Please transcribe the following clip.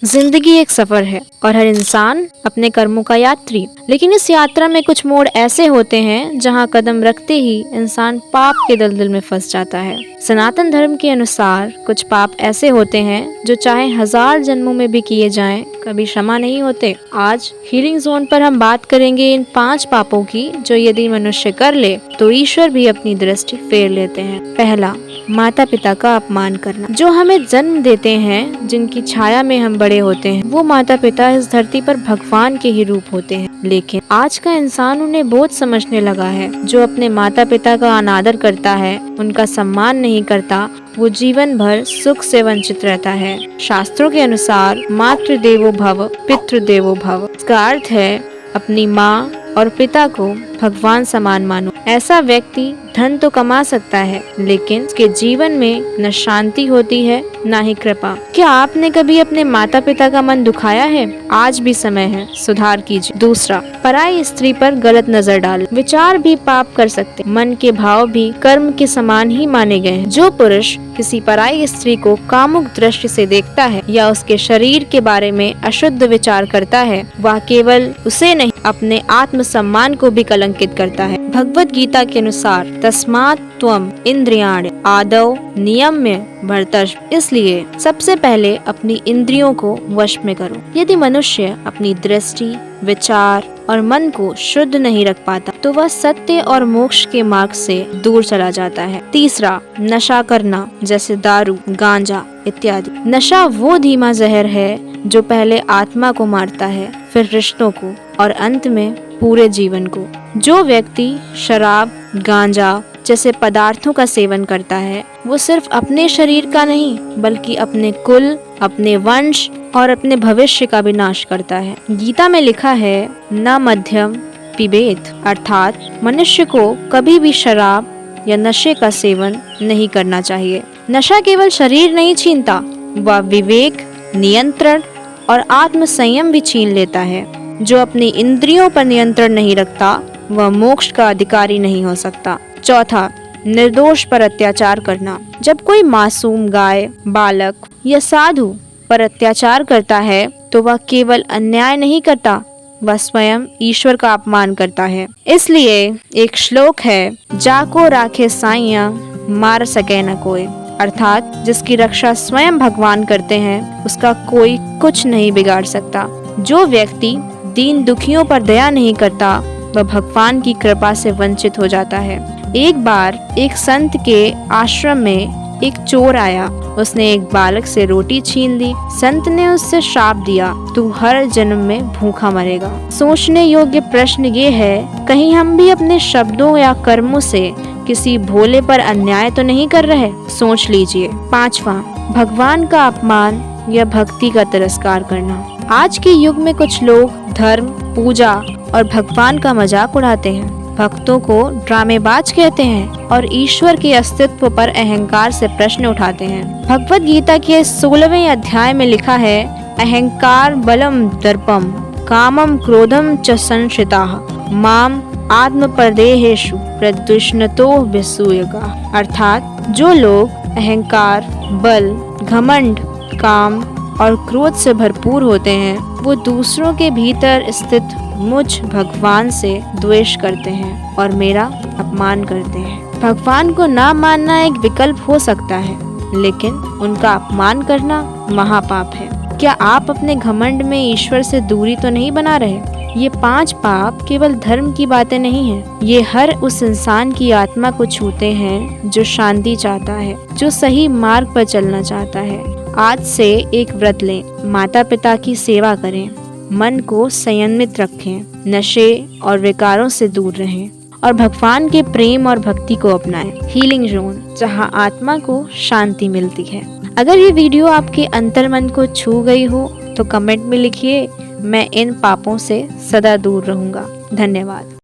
जिंदगी एक सफर है और हर इंसान अपने कर्मों का यात्री। लेकिन इस यात्रा में कुछ मोड़ ऐसे होते हैं जहां कदम रखते ही इंसान पाप के दलदल में फंस जाता है। सनातन धर्म के अनुसार कुछ पाप ऐसे होते हैं जो चाहे 1000 जन्मों में भी किए जाएं, कभी क्षमा नहीं होते। आज हीलिंग जोन पर हम बात करेंगे इन 5 पापों की जो यदि मनुष्य कर ले तो ईश्वर भी अपनी दृष्टि फेर लेते हैं। पहला, माता पिता का अपमान करना। जो हमें जन्म देते हैं, जिनकी छाया में हम बड़े होते हैं, वो माता पिता इस धरती पर भगवान के ही रूप होते हैं। लेकिन आज का इंसान उन्हें बोझ समझने लगा है। जो अपने माता पिता का अनादर करता है, उनका सम्मान नहीं करता, वो जीवन भर सुख से वंचित रहता है। शास्त्रों के अनुसार मातृ देवो भव, पितृ देवो भव। इसका अर्थ है अपनी माँ और पिता को भगवान समान मानो। ऐसा व्यक्ति धन तो कमा सकता है, लेकिन उसके जीवन में न शांति होती है न ही कृपा। क्या आपने कभी अपने माता पिता का मन दुखाया है? आज भी समय है, सुधार कीजिए। दूसरा, पराई स्त्री पर गलत नजर डाल। विचार भी पाप कर सकते, मन के भाव भी कर्म के समान ही माने गए हैं। जो पुरुष किसी पराई स्त्री को कामुक दृष्टि से देखता है या उसके शरीर के बारे में अशुद्ध विचार करता है, वह केवल उसे नहीं अपने आत्म सम्मान को भी कलंकित करता है। भगवत गीता के अनुसार तस्मात् त्वम इंद्रियाणि आदौ नियम्य भर्तर्ष। इसलिए सबसे पहले अपनी इंद्रियों को वश में करो। यदि मनुष्य अपनी दृष्टि, विचार और मन को शुद्ध नहीं रख पाता तो वह सत्य और मोक्ष के मार्ग से दूर चला जाता है। तीसरा, नशा करना, जैसे दारू, गांजा इत्यादि। नशा वो धीमा जहर है जो पहले आत्मा को मारता है, फिर रिश्तों को और अंत में पूरे जीवन को। जो व्यक्ति शराब, गांजा जैसे पदार्थों का सेवन करता है, वो सिर्फ अपने शरीर का नहीं बल्कि अपने कुल, अपने वंश और अपने भविष्य का भी नाश करता है। गीता में लिखा है, न मध्यम पिबेत, अर्थात मनुष्य को कभी भी शराब या नशे का सेवन नहीं करना चाहिए। नशा केवल शरीर नहीं छीनता, वह विवेक, नियंत्रण और आत्म संयम भी छीन लेता है। जो अपनी इंद्रियों पर नियंत्रण नहीं रखता, वह मोक्ष का अधिकारी नहीं हो सकता। चौथा, निर्दोष पर अत्याचार करना। जब कोई मासूम गाय, बालक या साधु पर अत्याचार करता है तो वह केवल अन्याय नहीं करता, वह स्वयं ईश्वर का अपमान करता है। इसलिए एक श्लोक है, जाको राखे साइया मार सके न कोई, अर्थात जिसकी रक्षा स्वयं भगवान करते हैं उसका कोई कुछ नहीं बिगाड़ सकता। जो व्यक्ति दीन दुखियों पर दया नहीं करता वह भगवान की कृपा से वंचित हो जाता है। एक बार एक संत के आश्रम में एक चोर आया। उसने एक बालक से रोटी छीन ली। संत ने उससे श्राप दिया, तू हर जन्म में भूखा मरेगा। सोचने योग्य प्रश्न ये है, कहीं हम भी अपने शब्दों या कर्मों से किसी भोले पर अन्याय तो नहीं कर रहे? सोच लीजिए। पांचवा, भगवान का अपमान या भक्ति का तिरस्कार करना। आज के युग में कुछ लोग धर्म, पूजा और भगवान का मजाक उड़ाते हैं, भक्तों को ड्रामेबाज कहते हैं और ईश्वर के अस्तित्व पर अहंकार से प्रश्न उठाते हैं। भगवत गीता के 16वें अध्याय में लिखा है, अहंकार बलम दर्पम कामम क्रोधम च संश्रिताः माम आत्म परदेहेषु प्रद्विष्णतो विसूयगा। अर्थात जो लोग अहंकार, बल, घमंड, काम और क्रोध से भरपूर होते हैं, वो दूसरों के भीतर स्थित मुझ भगवान से द्वेष करते हैं और मेरा अपमान करते हैं। भगवान को ना मानना एक विकल्प हो सकता है, लेकिन उनका अपमान करना महापाप है। क्या आप अपने घमंड में ईश्वर से दूरी तो नहीं बना रहे? ये 5 पाप केवल धर्म की बातें नहीं हैं। ये हर उस इंसान की आत्मा को छूते हैं जो शांति चाहता है, जो सही मार्ग पर चलना चाहता है। आज से एक व्रत लें, माता पिता की सेवा करें, मन को संयमित रखें, नशे और विकारों से दूर रहें और भगवान के प्रेम और भक्ति को अपनाएं। हीलिंग जोन, जहां आत्मा को शांति मिलती है। अगर ये वीडियो आपके अंतर्मन को छू गई हो तो कमेंट में लिखिए, मैं इन पापों से सदा दूर रहूंगा। धन्यवाद।